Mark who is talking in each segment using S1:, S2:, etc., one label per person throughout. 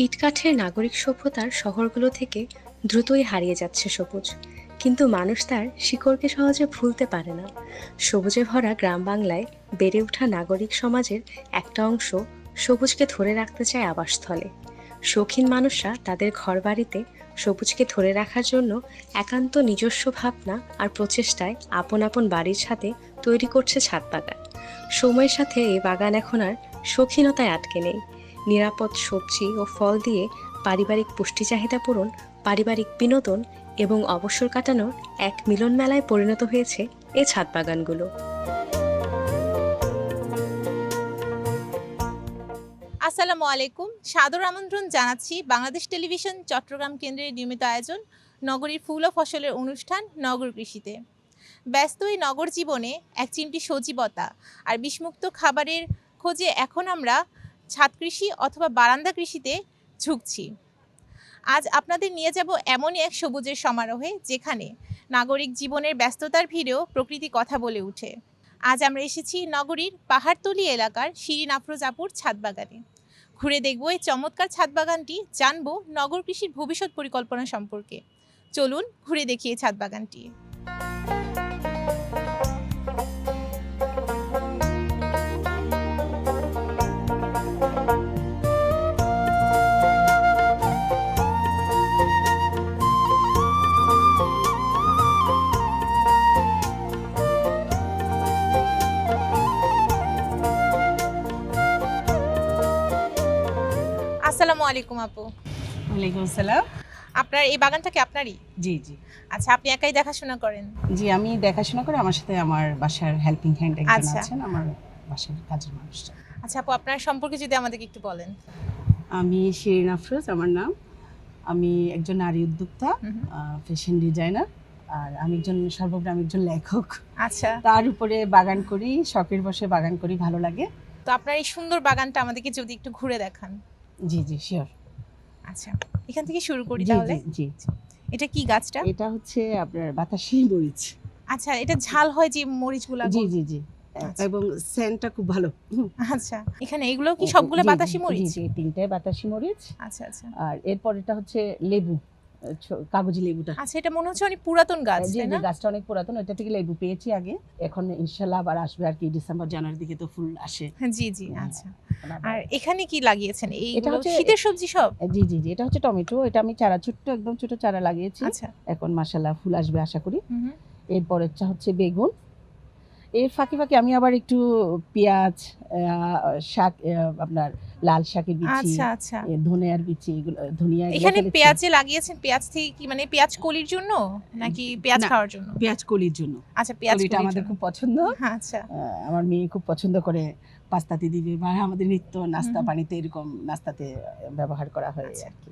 S1: ইটকাঠের নাগরিক সভ্যতার শহরগুলো থেকে দ্রুতই হারিয়ে যাচ্ছে সবুজ, কিন্তু মানুষ তার শিকড়কে সহজে ভুলতে পারে না। সবুজে ভরা গ্রাম বাংলায় বেড়ে ওঠা নাগরিক সমাজের একটা অংশ সবুজকে ধরে রাখতে চায় আবাসস্থলে। শৌখিন মানুষরা তাদের ঘরবাড়িতে সবুজকে ধরে রাখার জন্য একান্ত নিজস্ব ভাবনা আর প্রচেষ্টায় আপন আপন বাড়ির ছাদে তৈরি করছে ছাদ বাগান। সময়ের সাথে এই বাগান এখন আর শৌখিনতায় আটকে নেই। নিরাপদ সবজি ও ফল দিয়ে পারিবারিক পুষ্টি চাহিদা পূরণ, পারিবারিক বিনোদন এবং অবসর কাটানোর এক মিলন মেলায় পরিণত হয়েছে এই ছাদ বাগানগুলো।
S2: আসসালামু আলাইকুম। সাদর আমন্ত্রণ জানাচ্ছি বাংলাদেশ টেলিভিশন চট্টগ্রাম কেন্দ্রের নিয়মিত আয়োজন নগরীর ফুল ও ফসলের অনুষ্ঠান নগর কৃষিতে। ব্যস্ত এই নগর জীবনে এক চিমটি সজীবতা আর বিষমুক্ত খাবারের খোঁজে এখন আমরা ছাদ কৃষি অথবা বারান্দা কৃষিতে ঝুঁকছি। আজ আপনাদের নিয়ে যাব এমনই এক সবুজের সমারোহে, যেখানে নাগরিক জীবনের ব্যস্ততার ভিড়েও প্রকৃতি কথা বলে ওঠে। আজ আমরা এসেছি নগরীর পাহাড়তলি এলাকার শিরিন আফরোজ আপুর ছাদ বাগানে। ঘুরে দেখব এই চমৎকার ছাদ বাগানটি, জানবো নগর কৃষির ভবিষ্যৎ পরিকল্পনা সম্পর্কে। চলুন ঘুরে দেখি এই ছাদ বাগানটি। আসসালামু আলাইকুম আপু।
S3: ওয়ালাইকুম আসসালাম।
S2: আপনার এই বাগানটা কি আপনারই?
S3: জি জি
S2: আচ্ছা, আপনি একাই দেখাশোনা করেন?
S3: জি, আমি দেখাশোনা করে, আমার সাথে আমার বাসার হেল্পিং হ্যান্ড একজন
S2: আচ্ছা।
S3: আছেন, আমার বাসার কাজের মানুষটা।
S2: আচ্ছা আপু, আপনার সম্পর্কে যদি আমাদেরকে একটু বলেন।
S3: আমি শিরিন আফরোজ আমার নাম। আমি একজন নারী উদ্যোক্তা, ফ্যাশন ডিজাইনার, আর আমি সর্বোপরি একজন লেখক।
S2: আচ্ছা,
S3: তার উপরে বাগান করি, শখের বসে বাগান করি, ভালো লাগে।
S2: তো আপনার এই সুন্দর বাগানটা আমাদেরকে যদি একটু ঘুরে দেখান।
S3: জি জি শিওর।
S2: আচ্ছা, এখান থেকে শুরু করি
S3: জি
S2: তাহলে।
S3: জি জি।
S2: এটা কি গাছটা?
S3: এটা হচ্ছে আপনার বাতাসি মরিচ।
S2: আচ্ছা, এটা ঝাল হয় যে মরিচগুলো?
S3: জি জি জি।
S2: আচ্ছা।
S3: এবং সেন্টটা খুব ভালো।
S2: আচ্ছা, এখানে এগুলো কি সবগুলো বাতাসি মরিচ?
S3: জি জি, তিনটে বাতাসি মরিচ।
S2: আচ্ছা আচ্ছা।
S3: আর এরপর এটা হচ্ছে লেবু, কাগজি লেবুটা।
S2: আচ্ছা, এটা মনে হচ্ছে অনেক পুরাতন গাছ,
S3: জি
S2: তাই
S3: জি,
S2: না?
S3: গাছটা অনেক পুরাতন। এটা থেকে লেবু পেয়েছি আগে, এখন ইনশাআল্লাহ আবার আসবে আর কি, ডিসেম্বর জানুয়ারির দিকে তো ফুল আসে।
S2: জি জি। আচ্ছা,
S3: এখন
S2: আর এখানে কি লাগিয়েছেন?
S3: এটা
S2: এইগুলো
S3: হচ্ছে
S2: শীতের সবজি সব?
S3: জি জি জি, এটা হচ্ছে টমেটো। এটা আমি চারা, ছোট্ট একদম ছোট চারা লাগিয়েছি।
S2: আচ্ছা।
S3: এখন মাশাআল্লাহ ফুল আসবে আশা করি।
S2: হুম।
S3: এরপর হচ্ছে বেগুন। এর ফাঁকে ফাঁকে আমি আবার একটু পেঁয়াজ, শাক, আপনার লাল শাকের বিচি,
S2: আচ্ছা আচ্ছা।
S3: ধনিয়ার বিচি, ধনিয়া
S2: এখানে পেঁয়াজে লাগিয়েছেন? পেঁয়াজ থেকে কি মানে পেঁয়াজ কলির জন্য নাকি পেঁয়াজ
S3: না,
S2: খাওয়ার জন্য?
S3: পেঁয়াজ কলির জন্য।
S2: আচ্ছা, পেঁয়াজ
S3: কলিটা
S2: কলির
S3: আমাদের
S2: জন্য।
S3: খুব পছন্দ।
S2: আচ্ছা
S3: আমার মেয়ে খুব পছন্দ করে, পাস্তাতে দিবে বা আমাদের নিত্য নাস্তা পানিতে এরকম নাস্তাতে ব্যবহার করা হয়
S2: আচ্ছা।
S3: আর কি।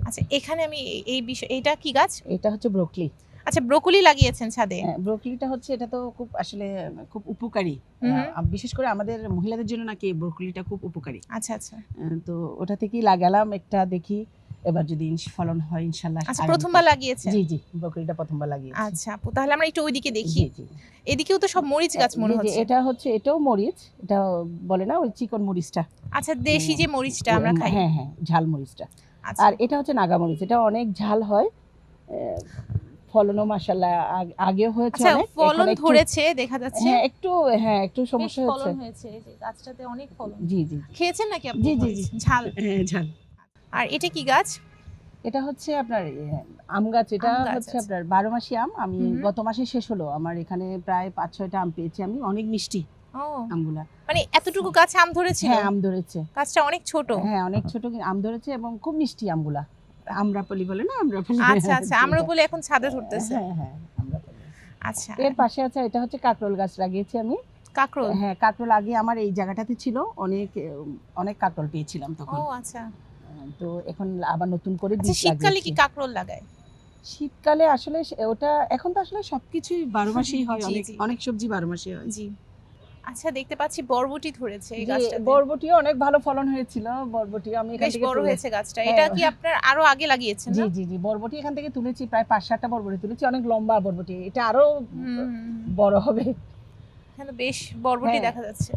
S2: আচ্ছা, এখানে আমি এই বিষয়, এটা কি গাছ?
S3: এটা হচ্ছে ব্রোকলি।
S2: আচ্ছা, ব্রোকলি লাগিয়েছেন ছাদে?
S3: ব্রোকলিটা হচ্ছে, এটা তো খুব আসলে খুব উপকারী।
S2: হুম।
S3: বিশেষ করে আমাদের মহিলাদের জন্য নাকি ব্রোকলিটা খুব উপকারী।
S2: আচ্ছা আচ্ছা।
S3: তো ওটা থেকেই লাগালাম একটা, দেখি এবার যদি ফলন হয় ইনশাআল্লাহ।
S2: আচ্ছা, প্রথমবার লাগিয়েছেন?
S3: জি জি, ব্রোকলিটা প্রথমবার লাগিয়েছি।
S2: আচ্ছা আপু, তাহলে আমরা একটু ওইদিকে দেখি।
S3: জি জি।
S2: এদিকেও তো সব মরিচ গাছ মনে
S3: জি, জি,
S2: হচ্ছে।
S3: এটা হচ্ছে, এটাও মরিচ। এটা বলে না ওই চিকন মরিচটা।
S2: আচ্ছা, দেশি যে মরিচটা আমরা খাই।
S3: হ্যাঁ হ্যাঁ, ঝাল মরিচটা।
S2: আচ্ছা।
S3: আর এটা হচ্ছে নাগা মরিচ, এটা অনেক ঝাল হয়। ফলনও মাশাআল্লাহ আগেও হয়েছে
S2: আচ্ছা,
S3: অনেক,
S2: ফলন
S3: এখন একটু
S2: ধরেছে দেখা যাচ্ছে।
S3: হ্যাঁ একটু সমস্যা
S2: বেশ
S3: হচ্ছে।
S2: ফলন হয়েছে, এই যে গাছটাতে অনেক ফলন।
S3: জি জি
S2: খেয়েছেন নাকি আপনি?
S3: জি জি
S2: মরিচ?
S3: জি।
S2: ঝাল।
S3: হ্যাঁ ঝাল।
S2: আর এটা কি গাছ?
S3: এটা হচ্ছে আপনার আম গাছ। এটা
S2: আম গাছ,
S3: হচ্ছে
S2: আচ্ছা।
S3: আপনার 12 মাসি আম। আমি
S2: হুম।
S3: গত মাসে শেষ হলো, আমার এখানে প্রায় 5-6টা আম পেয়েছি আমি, অনেক মিষ্টি
S2: ও,
S3: আমগুলা।
S2: মানে এতটুকু গাছে আম ধরেছিল?
S3: হ্যাঁ, আম ধরেছে।
S2: গাছটা অনেক ছোট।
S3: হ্যাঁ, অনেক ছোট আম ধরেছে এবং খুব মিষ্টি আমগুলা। আমরাপলি বলে না, আমরাপলি।
S2: আচ্ছা আচ্ছা, আমরা বলে এখন ছাদে ধরতেছে।
S3: হ্যাঁ হ্যাঁ, আমরাপলি।
S2: আচ্ছা।
S3: এর পাশে আছে, এটা হচ্ছে কাকরোল গাছ লাগিয়েছি আমি।
S2: কাকরোল?
S3: হ্যাঁ, কাকরোল আগে আমার এই জায়গাটাতে ছিল, অনেক অনেক কাকরোল পেয়েছিলাম
S2: ও
S3: তখন।
S2: আচ্ছা।
S3: তো এখন আবার নতুন করে
S2: আচ্ছা,
S3: বীজ
S2: শীতকালে কি
S3: লাগিয়েছি।
S2: কাকরোল লাগায়?
S3: শীতকালে আসলে ওটা, এখন তো আসলে সবকিছুই 12 মাসেই হয়,
S2: জি,
S3: অনেক
S2: জি।
S3: অনেক সবজি 12 মাসে হয়।
S2: জি। আচ্ছা, দেখতে পাচ্ছি বরবটি ধরেছে এই
S3: যে
S2: গাছটাতে।
S3: বরবটিও অনেক ভালো ফলন হয়েছিল। বরবটি আমি এখান
S2: বেশ
S3: থেকে
S2: বড়
S3: তুলে,
S2: হয়েছে গাছটা।
S3: হ্যাঁ।
S2: এটা কি আপনার আরো আগে লাগিয়েছেন
S3: জি
S2: না?
S3: জি জি, বরবটি এখান থেকে তুলেছি, প্রায় 5-7টা বরবটি তুলেছি, অনেক লম্বা বরবটি। এটা আরো
S2: হুম।
S3: বড় হবে।
S2: এখানে বেশ বরবটি
S3: হ্যাঁ।
S2: দেখা যাচ্ছে।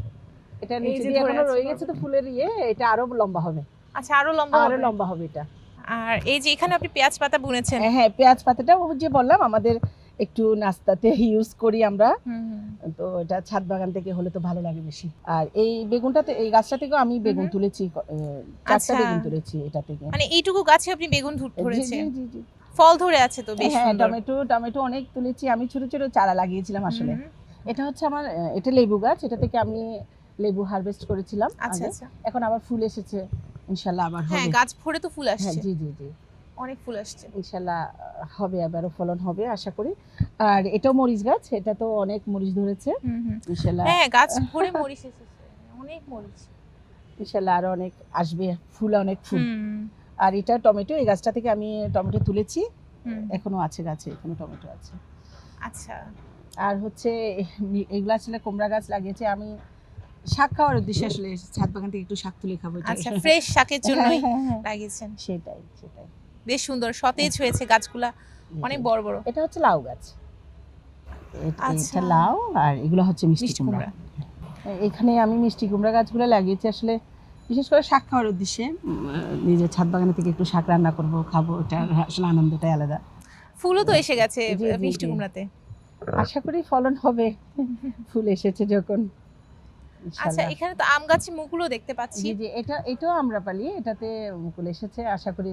S3: এটা
S2: এই
S3: নিচে
S2: যে
S3: দিয়ে
S2: ধরে
S3: এখনো
S2: আছে
S3: রয়ে গেছে তো
S2: বরবটি।
S3: ফুলের এটা আরো লম্বা হবে।
S2: আচ্ছা, আরো লম্বা
S3: আরো
S2: হবে।
S3: লম্বা হবে এটা।
S2: আর এই যে এখানে আপনি পেঁয়াজ পাতা বুনেছেন।
S3: হ্যাঁ, পেঁয়াজ পাতাটা ওই যে বললাম আমাদের একটু নাস্তাতে ইউজ করি আমরা। তো এটা ছাদ বাগান থেকে হলে তো ভালো লাগে বেশি। আর এই বেগুনটাতে, এই গাছটা থেকেও আমি বেগুন তুলেছি, 4টা
S2: আচ্ছা।
S3: বেগুন তুলেছি এটা থেকে।
S2: মানে এইটুকু গাছে আপনি বেগুন
S3: জি
S2: ধরেছে,
S3: জি জি জি।
S2: ফল ধরে আছে তো বেশ
S3: হ্যাঁ,
S2: সুন্দর।
S3: টমেটো অনেক তুলেছি আমি, ছোট ছোট চারা লাগিয়েছিলাম আসলে। এটা হচ্ছে আমার এটা লেবু গাছ, এটা থেকে আমি লেবু হারভেস্ট করেছিলাম
S2: আচ্ছা
S3: আগে।
S2: আচ্ছা।
S3: এখন আবার ফুল এসেছে, ইনশাআল্লাহ আবার
S2: হ্যাঁ,
S3: হবে।
S2: গাছ ভরে তো ফুল
S3: হ্যাঁ,
S2: আসছে,
S3: জি জি জি,
S2: অনেক ফুল আসছে।
S3: ইনশাআল্লাহ হবে, আবারও ফলন হবে আশা করি। আর এটাও মরিচ গাছ, এটা তো অনেক মরিচ ধরেছে ইনশাআল্লাহ।
S2: হ্যাঁ, গাছ ভরে মরিচ এসেছে, অনেক মরিচ।
S3: ইনশাআল্লাহ আরো অনেক আসবে, ফুল অনেক ফুল। আর এটা টমেটো, এই গাছটা থেকে আমি টমেটো তুলেছি, এখনো আছে গাছে, এখনো টমেটো আছে।
S2: আচ্ছা।
S3: আর হচ্ছে এগুলা আসলে কুমড়া গাছ লাগিয়েছি আমি শাক খাওয়ার উদ্দেশ্যে, আসলে ছাদ বাগান থেকে একটু শাক তুলে খাবো।
S2: আচ্ছা, ফ্রেশ শাকের জন্যই লাগিয়েছেন।
S3: সেটাই সেটাই।
S2: বেশ সুন্দর সতেজ হয়েছে গাছগুলা, অনেক বড় বড়।
S3: এটা হচ্ছে লাউ গাছ,
S2: আচ্ছা।
S3: এটা লাউ, আর এগুলো হচ্ছে মিষ্টি কুমড়া। এখানে আমি মিষ্টি কুমড়া গাছগুলো লাগিয়েছি আসলে বিশেষ করে শাক খাওয়ার উদ্দেশ্যে। নিজের ছাদ বাগানে থেকে একটু শাক রান্না করব, খাবো, এটা আসলে আনন্দটাই আলাদা।
S2: ফুলও তো এসে গেছে
S3: জি, জি,
S2: মিষ্টি
S3: জি।
S2: কুমড়াতে।
S3: আশা করি ফলন হবে, ফুল এসেছে যখন।
S2: আচ্ছা,
S3: ইনশাআল্লাহ।
S2: এখানে তো আম গাছে মুকুলও দেখতে পাচ্ছি।
S3: জি জি, এটাও আমরা পালি, এটাতে মুকুল এসেছে, আশা করি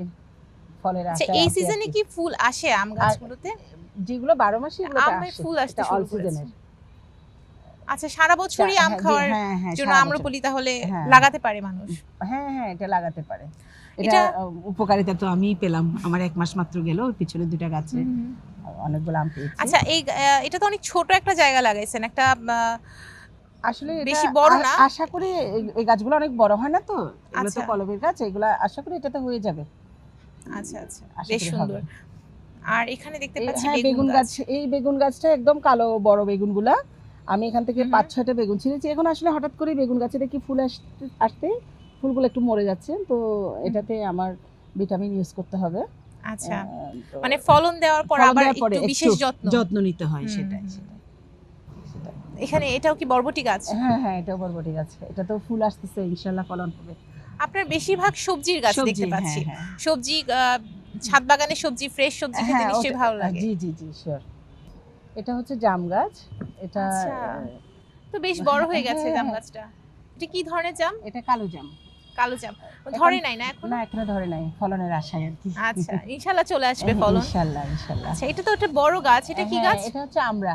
S3: ফলের
S2: আচ্ছা,
S3: আশায়
S2: এই
S3: আছি
S2: সিজনে
S3: আর
S2: কি ফুল আসে আম গাছগুলোতে?
S3: যেগুলো 12 মাসই এগুলো
S2: আমের ফুল আসতে শুরু
S3: অল
S2: করেছে।
S3: সিজনের।
S2: আচ্ছা, সারা বছরই আম খাওয়ার জন্য
S3: সারা
S2: আম্রপলি তাহলে
S3: হ্যাঁ।
S2: লাগাতে পারে মানুষ।
S3: হ্যাঁ হ্যাঁ, এটা লাগাতে পারে। এটা
S2: এটা-
S3: উপকারিতা তো আমিই পেলাম, আমার 1 মাস মাত্র গেল, পিছনে 2টা গাছে অনেকগুলো আম পেয়েছি।
S2: আচ্ছা, এই এটা তো অনেক ছোট একটা জায়গা লাগাইছেন, একটা
S3: আসলে এটা
S2: বেশি বড় না।
S3: আশা করি এই গাছগুলো অনেক বড় হয় না, তো এগুলো তো
S2: আচ্ছা।
S3: কলমের গাছ, এগুলো আশা করি এটাতে হয়ে যাবে।
S2: আচ্ছা আচ্ছা,
S3: আশা
S2: বেশ
S3: করি
S2: সুন্দর।
S3: হবে।
S2: আর এখানে দেখতে পাচ্ছি
S3: হ্যাঁ,
S2: বেগুন গাছ।
S3: এই বেগুন গাছটা একদম কালো বড় বেগুনগুলা, আমি এখান থেকে 5-6টা বেগুন ছিঁড়েছি। এখন আসলে হঠাৎ করে বেগুন গাছে দেখি ফুল আসতে ফুলগুলো একটু মরে যাচ্ছে, তো এটাতে আমার ভিটামিন ইউজ করতে হবে।
S2: আচ্ছা,
S3: তো
S2: মানে ফলন দেওয়ার পর
S3: ফলন
S2: আবার
S3: দেওয়ার পরে
S2: একটু বিশেষ
S3: যত্ন নিতে হয়,
S2: হুম,
S3: সেটাই
S2: হুম।
S3: সেটাই।
S2: এখানে এটাও কি বরবটি গাছ?
S3: হ্যাঁ হ্যাঁ, এটাও বরবটি গাছ, এটা তো ফুল আসতেছে, ইনশাআল্লাহ ফলন হবে।
S2: আপনার বেশিরভাগ সবজির গাছ
S3: সবজি,
S2: দেখতে পাচ্ছি।
S3: হ্যাঁ, হ্যাঁ।
S2: সবজি, ছাদ বাগানের সবজি, ফ্রেশ সবজি খেতে
S3: হ্যাঁ,
S2: নিশ্চয়ই ভালো লাগে।
S3: জি জি জি, শিওর। এটা হচ্ছে জাম গাছ, এটা
S2: আচ্ছা, তো বেশ বড় হয়ে গেছে
S3: হ্যাঁ,
S2: জাম
S3: হ্যাঁ।
S2: গাছটা। এটা কি ধরনের জাম?
S3: এটা কালো জাম।
S2: কালো জাম। ধরে নাই না এখন?
S3: না, এখনো ধরে নাই, ফলনের আশায় আর কি।
S2: আচ্ছা, ইনশাআল্লাহ চলে আসবে ফলন।
S3: ইনশাআল্লাহ ইনশাআল্লাহ।
S2: আচ্ছা, এটা তো একটা বড় গাছ, এটা কি
S3: হ্যাঁ,
S2: গাছ?
S3: এটা হচ্ছে আমরা,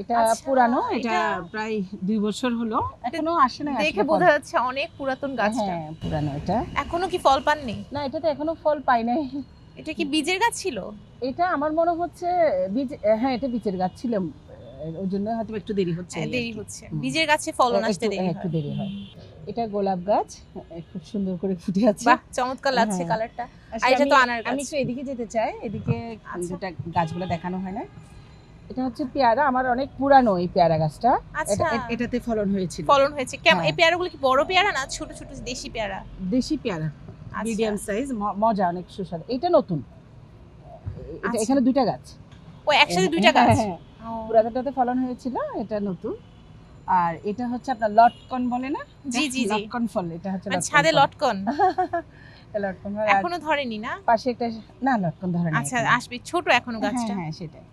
S3: এটা
S2: আচ্ছা,
S3: পুরানো, এটা
S2: এটা-
S3: প্রায় 2 বছর হলো, এখনো আসে না।
S2: দেখে বোঝা যাচ্ছে অনেক পুরাতন গাছটা।
S3: হ্যাঁ, পুরানো এটা।
S2: এখনো কি ফল পাননি?
S3: না, এটা তো এখনো ফল পাই নাই।
S2: এটা কি বীজের গাছ ছিল?
S3: এটা আমার মনে হচ্ছে বীজ, হ্যাঁ এটা বীজের গাছ ছিল, ওই জন্য হয়তো একটু দেরি হচ্ছে।
S2: হ্যাঁ,
S3: এই আর
S2: দেরি
S3: কি।
S2: হচ্ছে,
S3: হুম।
S2: বীজের গাছে ফলন আসতে দেরি
S3: একটু
S2: হয়।
S3: দেরি হয়। এটা গোলাপ গাছ, খুব সুন্দর করে ফুটে আছে।
S2: বাহ, চমৎকার লাগছে
S3: হ্যাঁ।
S2: কালারটা।
S3: আসলে
S2: আর এটা তো
S3: আমি-
S2: আনার গাছ।
S3: আমি একটু এদিকে যেতে চাই, এদিকে
S2: আচ্ছা।
S3: যেটা গাছগুলো দেখানো হয় না। এটা হচ্ছে পেয়ারা, আমার অনেক পুরানো এই পেয়ারা গাছটা।
S2: আচ্ছা,
S3: এটাতে ফলন হয়েছিল।
S2: ফলন হয়েছে কেমন?
S3: হ্যাঁ।
S2: এই পেয়ারাগুলো কি বড় পেয়ারা না ছোট ছোট দেশি পেয়ারা?
S3: দেশি পেয়ারা,
S2: আচ্ছা।
S3: মিডিয়াম সাইজ, মজা, অনেক সুস্বাদু। এটা নতুন, এটা
S2: আচ্ছা।
S3: এখানে 2টা গাছ।
S2: ও, একসাথে দুইটা গাছ?
S3: হ্যাঁ,
S2: ও,
S3: পুরাতনটাতে ফলন হয়েছিল, এটা নতুন। আর এটা হচ্ছে আপনার লটকন বলে না?
S2: জি জি জি,
S3: লটকন ফল, এটা হচ্ছে
S2: মানে
S3: লটকন
S2: ছাদে
S3: ফল।
S2: লটকন।
S3: এটা লটকন ফল। আর
S2: এখনো ধরেনি না?
S3: পাশে একটা, না লটকন ধরে না
S2: আচ্ছা,
S3: এখনো।
S2: আসবে, ছোট এখনো
S3: হ্যাঁ
S2: গাছটা।
S3: হ্যাঁ, সেটাই।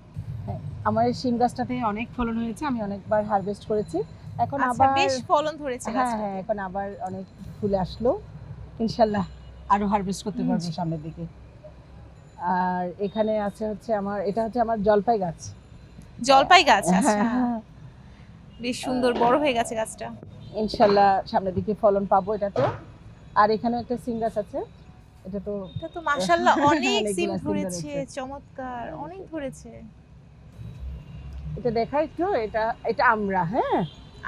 S3: হ্যাঁ, আমার এই শিম গাছটাতে অনেক ফলন হয়েছে, আমি অনেকবার হারভেস্ট করেছি। এখন
S2: আচ্ছা,
S3: আবার
S2: বেশ ফলন ধরেছে
S3: হ্যাঁ
S2: গাছটা।
S3: হ্যাঁ, এখন আবার অনেক ফুল আসলো, ইনশাল্লাহ আরো হারভেস্ট করতে পারবো সামনের দিকে। আর এখানে আছে হচ্ছে আমার, এটা হচ্ছে আমার জলপাই গাছ।
S2: জলপাই গাছ? আচ্ছা,
S3: হ্যাঁ,
S2: বেশ সুন্দর বড় হয়ে গেছে গাছটা।
S3: ইনশাল্লাহ সামনের দিকে ফলন পাবো এটাতে। আর এখানে একটা সিম গাছ আছে, এটা তো
S2: এটা তো মাশাআল্লাহ অনেক
S3: অনেকগুলা
S2: সিম
S3: সিম
S2: ধরেছে,
S3: ধরেছে।
S2: চমৎকার, অনেক ধরেছে।
S3: এটা দেখা একটু, এটা আমরা, হ্যাঁ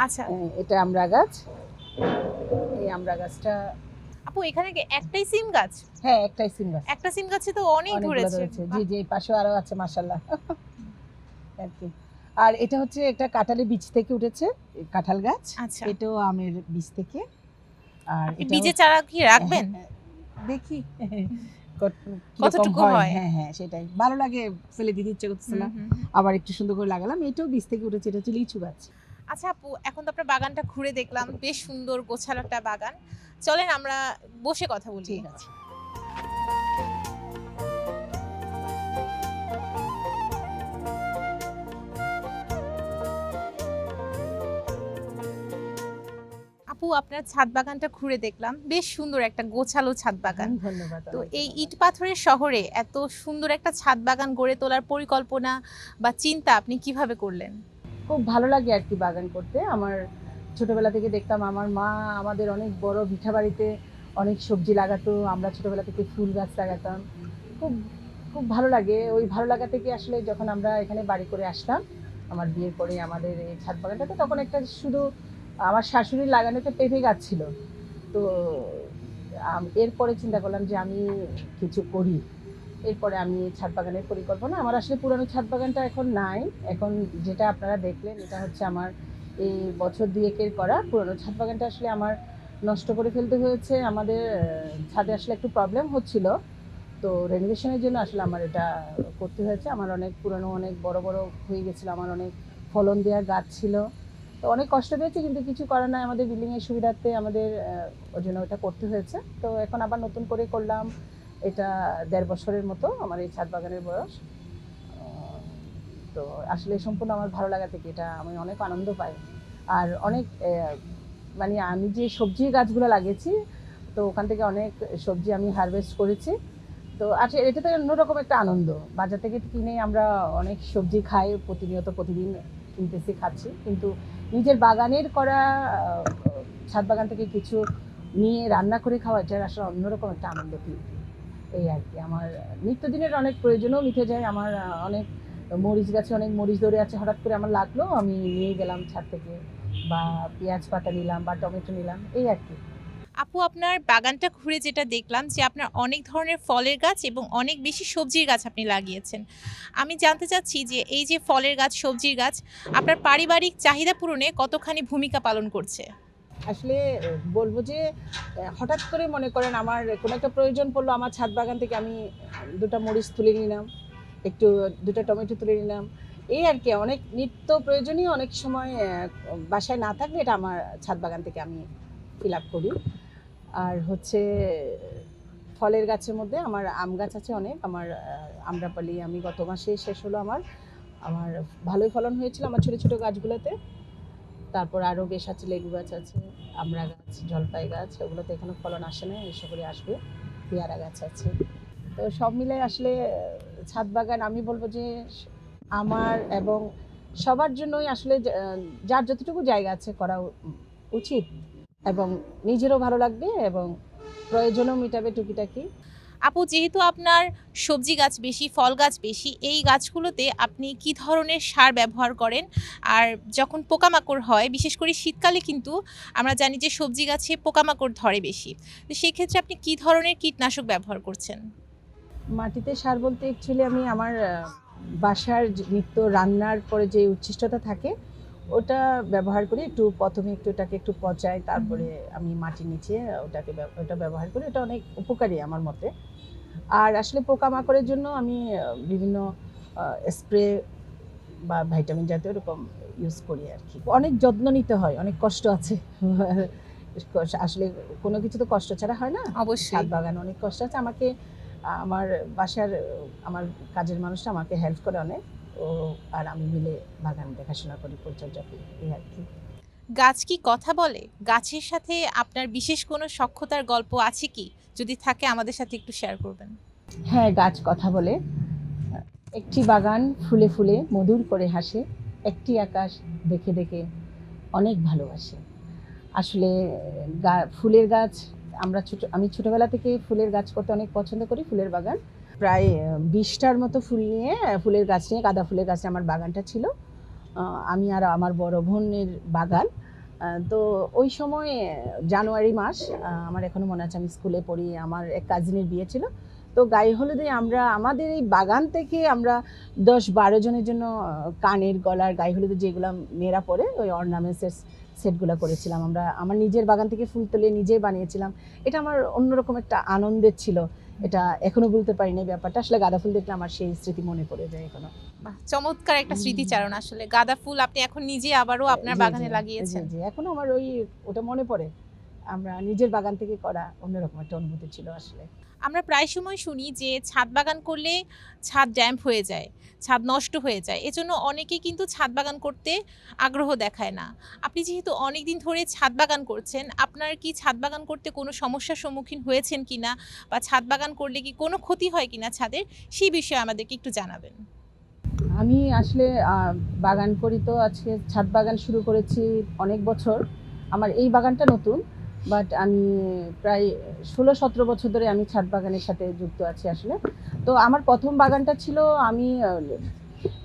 S2: আচ্ছা
S3: এটা আমরা গাছ। এই আমরা গাছটা,
S2: আপু, এখানে কি একটাই সিম গাছ?
S3: হ্যাঁ একটাই সিম গাছ,
S2: একটা সিম গাছে তো অনেক
S3: অনেকগুলো
S2: ধরেছে।
S3: ধরেছে। জি জি, এই পাশেও আরো আছে, মাশাআল্লাহ। আর কি, আর এটা হচ্ছে একটা কাঁঠালের বীজ থেকে উঠেছে, এই কাঁঠাল গাছ।
S2: আচ্ছা,
S3: এটাও আমের বীজ থেকে। আর
S2: আপনি
S3: এটাও-
S2: বীজের চারা কি রাখবেন?
S3: দেখি কিরকম
S2: কতটুকু হয়?
S3: হ্যাঁ হ্যাঁ, সেটাই ভালো লাগে, ফেলে দিতে ইচ্ছে করতেছে না,
S2: হুম, হুম।
S3: আবার একটু সুন্দর করে লাগালাম। এটাও বীজ থেকে উঠেছে, এটা হচ্ছে লিচু গাছ।
S2: আচ্ছা আপু, এখন তো আপনার বাগানটা ঘুরে দেখলাম, বেশ সুন্দর গোছালো একটা বাগান। চলেন আমরা বসে কথা বলি।
S3: ঠিক আছে।
S2: আপু, আপনার ছাদ বাগানটা ঘুরে দেখলাম, বেশ সুন্দর একটা গোছালো ছাদ বাগান।
S3: ধন্যবাদ।
S2: তো
S3: অনেক
S2: এই
S3: ধন্যবাদ।
S2: ইট পাথরের শহরে এত সুন্দর একটা ছাদ বাগান গড়ে তোলার পরিকল্পনা বা চিন্তা আপনি কিভাবে করলেন?
S3: খুব ভালো লাগে আর কি বাগান করতে। আমার ছোটবেলা থেকে দেখতাম আমার মা আমাদের অনেক বড় ভিটা বাড়িতে অনেক সবজি লাগাতো। আমরা ছোটবেলা থেকে ফুল গাছ লাগাতাম। খুব খুব ভালো লাগে। ওই ভালো লাগা থেকে আসলে যখন আমরা এখানে বাড়ি করে আসলাম, আমার বিয়ের পরে আমাদের এই ছাদ বাগানটাতে, তখন একটা শুধু আমার শাশুড়ির লাগানো একটা পেঁপে গাছ ছিল। তো এরপরে চিন্তা করলাম যে আমি কিছু করি। এরপরে আমি ছাদ বাগানের পরিকল্পনা, আমার আসলে পুরানো ছাদ বাগানটা এখন নাই। এখন যেটা আপনারা দেখলেন এটা হচ্ছে আমার এই বছর দুয়েকের করা পুরানো ছাদ বাগানটা। আসলে আমার নষ্ট করে ফেলতে হয়েছে। আমাদের ছাদে আসলে একটু প্রবলেম হচ্ছিল, তো রেনোভেশনের জন্য আসলে আমার এটা করতে হয়েছে। আমার অনেক পুরানো, অনেক বড় বড় হয়ে গেছিলো, আমার অনেক ফলন দেওয়া গাছ ছিল, তো অনেক কষ্ট পেয়েছি, কিন্তু কিছু করার নাই। আমাদের বিল্ডিংয়ের সুবিধার্থে আমাদের ওই জন্য ওটা করতে হয়েছে। তো এখন আবার নতুন করে করলাম। এটা ১.৫ বছরের মতো আমার এই ছাদ বাগানের বয়স। তো আসলে সম্পূর্ণ আমার ভালো লাগা থেকে এটা আমি অনেক আনন্দ পাই। আর অনেক মানে আমি যে সবজি গাছগুলো লাগিয়েছি, তো ওখান থেকে অনেক সবজি আমি হারভেস্ট করেছি। তো আসলে এটা তো অন্যরকম একটা আনন্দ। বাজার থেকে কিনে আমরা অনেক সবজি খাই, প্রতিনিয়ত প্রতিদিন কিনতেছি, খাচ্ছি, কিন্তু নিজের বাগানের করা ছাদ বাগান থেকে কিছু নিয়ে রান্না করে খাওয়া, এটা আসলে অন্যরকম একটা আনন্দ ফিল। এই আর কি। আমার নিত্যদিনের অনেক প্রয়োজনও মিটে যায়। আমার অনেক মরিচ গাছে অনেক মরিচ ধরে আছে, হঠাৎ করে আমার লাগলো, আমি নিয়ে গেলাম ছাদ থেকে, বা পেঁয়াজ পাতা নিলাম বা টমেটো নিলাম, এই আর কি।
S2: আপু, আপনার বাগানটা ঘুরে যেটা দেখলাম যে আপনার অনেক ধরনের ফলের গাছ এবং অনেক বেশি সবজির গাছ আপনি লাগিয়েছেন। আমি জানতে চাচ্ছি যে এই যে ফলের গাছ, সবজির গাছ আপনার পারিবারিক চাহিদা পূরণে কতখানি ভূমিকা পালন করছে?
S3: আসলে বলবো যে হঠাৎ করে মনে করেন আমার কোনো একটা প্রয়োজন পড়লো, আমার ছাদ বাগান থেকে আমি ২টা মরিচ তুলে নিলাম, একটু ২টা টমেটো তুলে নিলাম, এই আর কি। অনেক নিত্য প্রয়োজনীয় অনেক সময় বাসায় না থাকলে এটা আমার ছাদ বাগান থেকে আমি ফিল আপ করি। আর হচ্ছে ফলের গাছের মধ্যে আমার আম গাছ আছে অনেক। আমার আম্রপালি আমি গত মাসে শেষ হলো আমার। আমার ভালোই ফলন হয়েছিল আমার ছোটো ছোটো গাছগুলোতে। তারপর আরও বেশ আছে, লেবু গাছ আছে, আমড়া গাছ, জলপাই গাছ, ওগুলোতে এখনো ফলন আসে নাই, এসে করে আসবে। পেয়ারা গাছ আছে। তো সব মিলে আসলে ছাদ বাগান আমি বলবো যে আমার এবং সবার জন্যই আসলে যার যতটুকু জায়গা আছে করা উচিত, এবং নিজেরও ভালো লাগবে এবং প্রয়োজনও মেটাবে টুকিটাকি।
S2: আপু, যেহেতু আপনার সবজি গাছ বেশি, ফল গাছ বেশি, এই গাছগুলোতে আপনি কি ধরনের সার ব্যবহার করেন? আর যখন পোকামাকড় হয়, বিশেষ করে শীতকালে কিন্তু আমরা জানি যে সবজি গাছে পোকামাকড় ধরে বেশি, তো সেই ক্ষেত্রে আপনি কি ধরনের কীটনাশক ব্যবহার করছেন?
S3: মাটিতে সার বলতে অ্যাকচুয়ালি আমি আমার বাসার নিত্য রান্নার পরে যে উচ্ছিষ্টতা থাকে ওটা ব্যবহার করি। একটু প্রথমে একটু ওটাকে একটু পচাই, তারপরে আমি মাটির নিচে ওটা ব্যবহার করি। এটা অনেক উপকারী আমার মতে। আর আসলে পোকামাকড়ের জন্য আমি বিভিন্ন স্প্রে বা ভাইটামিন জাতীয় এরকম ইউজ করি আর কি। অনেক যত্ন নিতে হয়, অনেক কষ্ট আছে। আসলে কোনো কিছু তো কষ্ট ছাড়া হয় না।
S2: অবশ্যই।
S3: ছাদ বাগান অনেক কষ্ট আছে। আমাকে আমার বাসার আমার কাজের মানুষটা আমাকে হেল্প করে অনেক। ও আর আমি মিলে বাগান দেখাশোনা করি, পরিচর্যা করি, এই আর কি।
S2: গাছ কি কথা বলে? গাছের সাথে আপনার বিশেষ কোনো সখ্যতার গল্প আছে কি? যদি থাকে আমাদের সাথে একটু শেয়ার করবেন।
S3: হ্যাঁ, গাছ কথা বলে। একটি বাগান ফুলে ফুলে মধুর করে হাসে, একটি আকাশ দেখে দেখে অনেক ভালোবাসে। আসলে ফুলের গাছ আমি ছোটবেলা থেকে ফুলের গাছ করতে অনেক পছন্দ করি। ফুলের বাগান প্রায় ২০টার মতো ফুলের গাছ নিয়ে, গাঁদা ফুলের গাছ নিয়ে আমার বাগানটা ছিল। আমি আর আমার বড় বোনের বাগান। তো ওই সময় জানুয়ারি মাস, আমার এখনো মনে আছে, আমি স্কুলে পড়ি, আমার এক কাজিনের বিয়ে ছিল। তো গায়ে হলুদে আমরা আমাদের এই বাগান থেকে আমরা ১০-১২ জনের জন্য কানের, গলার, গায়ে হলুদে যেগুলো মেয়েরা পরে ওই অর্নামেন্টসের সেটগুলো করেছিলাম। আমরা আমার নিজের বাগান থেকে ফুল তুলে নিজেই বানিয়েছিলাম। এটা আমার অন্যরকম একটা আনন্দের ছিল। এটা এখনো বলতে পারি না ব্যাপারটা, আসলে গাঁদা ফুল দেখলে আমার সেই স্মৃতি মনে পড়ে যায় এখনো।
S2: বাহ, চমৎকার একটা স্মৃতিচারণ। আসলে গাঁদা ফুল আপনি এখন নিজে আবারও আপনার
S3: জি,
S2: বাগানে
S3: জি,
S2: লাগিয়েছেন।
S3: জি, জি, এখনো আমার ওটা মনে পড়ে। আমরা নিজের বাগান থেকে করা অন্যরকম একটা অনুভূতি ছিল আসলে।
S2: আমরা প্রায় সময় শুনি যে ছাদ বাগান করলে ছাদ ড্যাম্প হয়ে যায়, ছাদ নষ্ট হয়ে যায়, এজন্য অনেকেই কিন্তু ছাদ বাগান করতে আগ্রহ দেখায় না। আপনি যেহেতু অনেক দিন ধরে ছাদ বাগান করছেন, আপনার কি ছাদ বাগান করতে কোনো সমস্যার সম্মুখীন হয়েছেন কিনা, বা ছাদ বাগান করলে কি কোনো ক্ষতি হয় কিনা ছাদের, সেই বিষয়ে আমাদেরকে একটু জানাবেন।
S3: আমি আসলে বাগান করি, তো আজকে ছাদ বাগান শুরু করেছি অনেক বছর। আমার এই বাগানটা নতুন, বাট আমি প্রায় 16-17 বছর ধরে আমি ছাদ বাগানের সাথে যুক্ত আছি আসলে। তো আমার প্রথম বাগানটা ছিল, আমি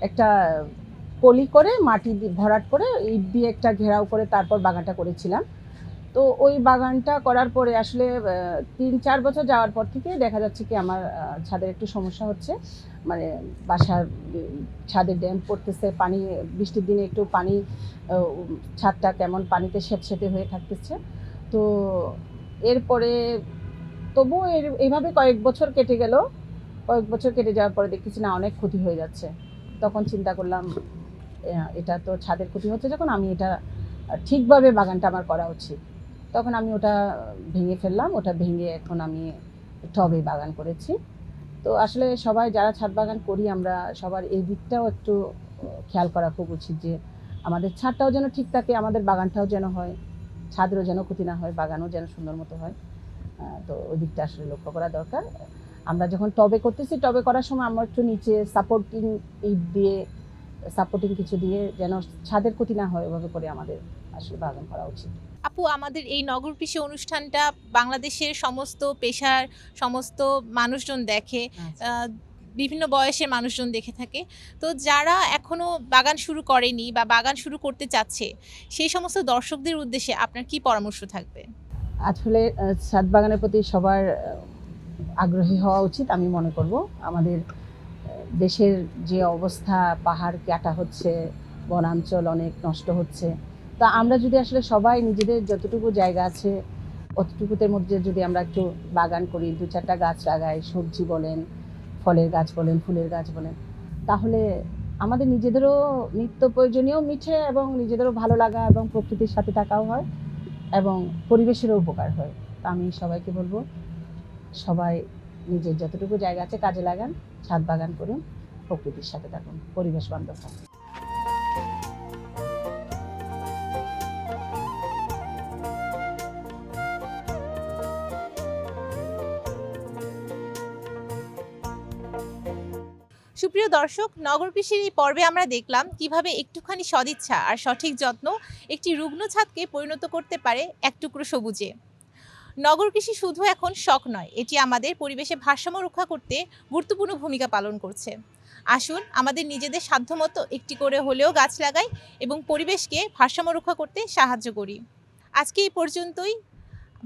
S3: একটা পলি করে মাটি ভরাট করে ইট দিয়ে একটা ঘেরাও করে তারপর বাগানটা করেছিলাম। তো ওই বাগানটা করার পরে আসলে 3-4 বছর যাওয়ার পর থেকে দেখা যাচ্ছে কি আমার ছাদের একটু সমস্যা হচ্ছে। মানে বাসার ছাদে ড্যাম্প পড়তেছে, পানি বৃষ্টির দিনে একটু পানি, ছাদটা কেমন পানিতে স্যাঁতসেঁতে হয়ে থাকতেছে। তো এরপরে তবুও এইভাবে কয়েক বছর কেটে গেল। কয়েক বছর কেটে যাওয়ার পরে দেখতেছি না অনেক ক্ষতি হয়ে যাচ্ছে। তখন চিন্তা করলাম এটা তো ছাদের ক্ষতি হচ্ছে, যখন আমি এটা ঠিকভাবে বাগানটা আমার করা উচিত। তখন আমি ওটা ভেঙে ফেললাম, ওটা ভেঙে এখন আমি টবে বাগান করেছি। তো আসলে সবাই যারা ছাদ বাগান করি আমরা সবার এই দিকটাও একটু খেয়াল করা খুব উচিত, যে আমাদের ছাদটাও যেন ঠিক থাকে, আমাদের বাগানটাও যেন হয়, ছাদেরও যেন ক্ষতি না হয়, বাগানও যেন সুন্দর মতো হয়। তো ওই দিকটা আসলে লক্ষ্য করা দরকার। আমরা যখন টবে করতেছি, টবে করার সময় আমরা একটু নিচে সাপোর্টিং ইট দিয়ে, সাপোর্টিং কিছু দিয়ে যেন ছাদের ক্ষতি না হয়, ওভাবে করে আমাদের আসলে বাগান করা উচিত।
S2: আপু, আমাদের এই নগর কৃষি অনুষ্ঠানটা বাংলাদেশের সমস্ত পেশার সমস্ত মানুষজন দেখে, আহ, বিভিন্ন বয়সের মানুষজন দেখে থাকে। তো যারা এখনো বাগান শুরু করেনি বা বাগান শুরু করতে চাচ্ছে, সেই সমস্ত দর্শকদের উদ্দেশ্যে আপনার কি পরামর্শ থাকবে?
S3: আসলে ছাদ বাগানের প্রতি সবার আগ্রহী হওয়া উচিত আমি মনে করব। আমাদের দেশের যে অবস্থা, পাহাড় কাটা হচ্ছে, বনাঞ্চল অনেক নষ্ট হচ্ছে। তা আমরা যদি আসলে সবাই নিজেদের যতটুকু জায়গা আছে অতটুকুতে মধ্যে যদি আমরা একটু বাগান করি, 2-4টা গাছ লাগাই, সবজি বলেন, ফলের গাছ বলেন, ফুলের গাছ বলেন, তাহলে আমাদের নিজেদেরও নিত্য প্রয়োজনীয় মিঠে এবং নিজেদেরও ভালো লাগা এবং প্রকৃতির সাথে থাকাও হয় এবং পরিবেশেরও উপকার হয়। তা আমি সবাইকে বলবো, সবাই নিজের যতটুকু জায়গা আছে কাজে লাগান, ছাদ বাগান করুন, প্রকৃতির সাথে থাকুন, পরিবেশ বান্ধব হন।
S2: সুপ্রিয় দর্শক, নগর কৃষির এই পর্বে আমরা দেখলাম কিভাবে একটুখানি সদিচ্ছা আর সঠিক যত্ন একটি রুগ্ন ছাদকে পরিণত করতে পারে এক টুকরো সবুজে। নগর কৃষি শুধু এখন শখ নয়, এটি আমাদের পরিবেশে ভারসাম্য রক্ষা করতে গুরুত্বপূর্ণ ভূমিকা পালন করছে। আসুন আমাদের নিজেদের সাধ্যমতো একটি করে হলেও গাছ লাগাই এবং পরিবেশকে ভারসাম্য রক্ষা করতে সাহায্য করি। আজকে এই পর্যন্তই।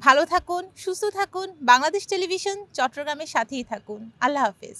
S2: ভালো থাকুন, সুস্থ থাকুন, বাংলাদেশ টেলিভিশন চট্টগ্রামের সাথেই থাকুন। আল্লাহ হাফেজ।